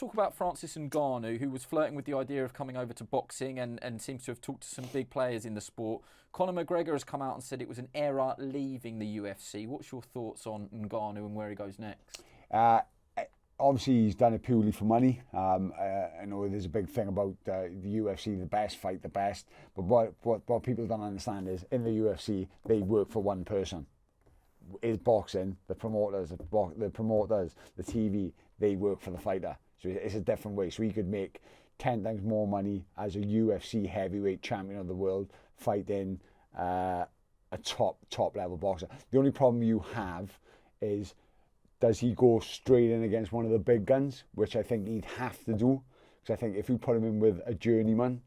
talk about Francis Ngannou, who was flirting with the idea of coming over to boxing and seems to have talked to some big players in the sport. Conor McGregor has come out and said it was an error leaving the UFC. What's your thoughts on Ngannou and where he goes next? Obviously, he's done it purely for money. I know there's a big thing about the UFC, the best fight the best. But what people don't understand is in the UFC, they work for one person. Is boxing, the promoters, the TV, they work for the fighter. So it's a different way. So he could make 10 times more money as a UFC heavyweight champion of the world fighting a top level boxer. The only problem you have is, does he go straight in against one of the big guns, which I think he'd have to do. Because I think if you put him in with a journeyman,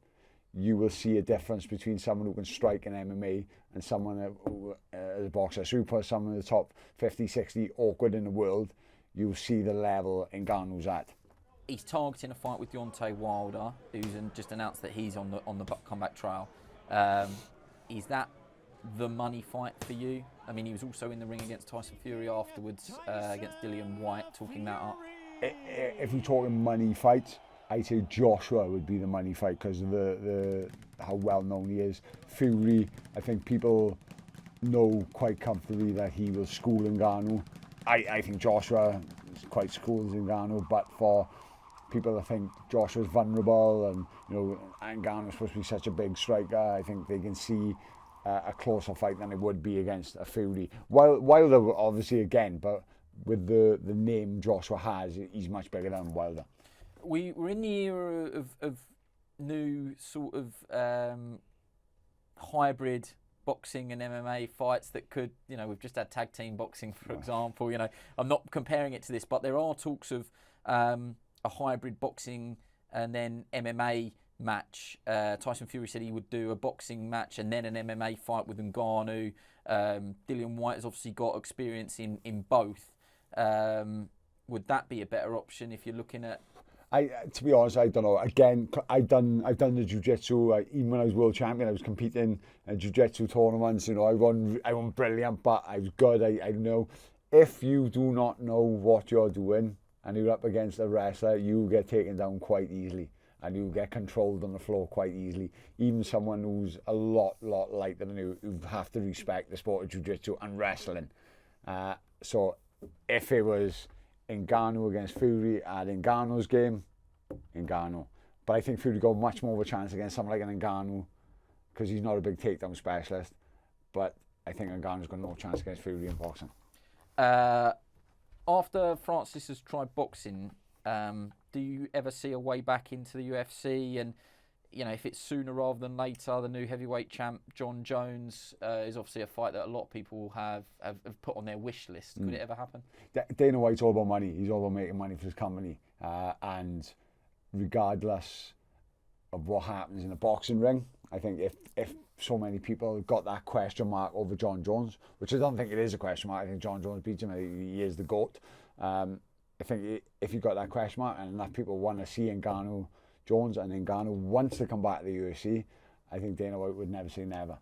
you will see a difference between someone who can strike in MMA and someone who is a boxer. So you put someone in the top 50, 60 awkward in the world, you'll see the level Ngannou's at. He's targeting a fight with Deontay Wilder, who's just announced that he's on the comeback trail. Is that the money fight for you? I mean, he was also in the ring against Tyson Fury afterwards, against Dillian Whyte, talking that up. If you're talking money fights, I'd say Joshua would be the money fight because of the how well known he is. Fury, I think people know quite comfortably that he will school Ngannou. I think Joshua is quite schools Ngannou, but for people that think Joshua's vulnerable and Ngannou's supposed to be such a big striker, I think they can see a closer fight than it would be against a Fury. Wilder obviously again, but with the name Joshua has, he's much bigger than Wilder. We're in the era of new sort of hybrid boxing and MMA fights that could, we've just had tag team boxing, for example. I'm not comparing it to this, but there are talks of a hybrid boxing and then MMA match. Tyson Fury said he would do a boxing match and then an MMA fight with Ngannou. Dillian Whyte has obviously got experience in both. Would that be a better option if you're looking at? To be honest, I don't know. Again, I've done the jiu-jitsu. Even when I was world champion, I was competing in jiu-jitsu tournaments. I won brilliant, but I was good. I know if you do not know what you're doing and you're up against a wrestler, you get taken down quite easily and you get controlled on the floor quite easily. Even someone who's a lot lighter than you have to respect the sport of jiu-jitsu and wrestling. So if it was Ngannou against Fury at Ngannou's game, Ngannou. But I think Fury got much more of a chance against someone like an Ngannou because he's not a big takedown specialist. But I think Ngannou's got no chance against Fury in boxing. After Francis has tried boxing, do you ever see a way back into the UFC? And if it's sooner rather than later, the new heavyweight champ John Jones is obviously a fight that a lot of people have put on their wish list. Could it ever happen? Dana White's all about money. He's all about making money for his company. And regardless of what happens in the boxing ring, I think if so many people got that question mark over John Jones, which I don't think it is a question mark. I think John Jones beats him. He is the GOAT. I think if you got that question mark and enough people want to see Ngannou Jones and Ngannou wants to come back to the UFC, I think Dana White would never say never.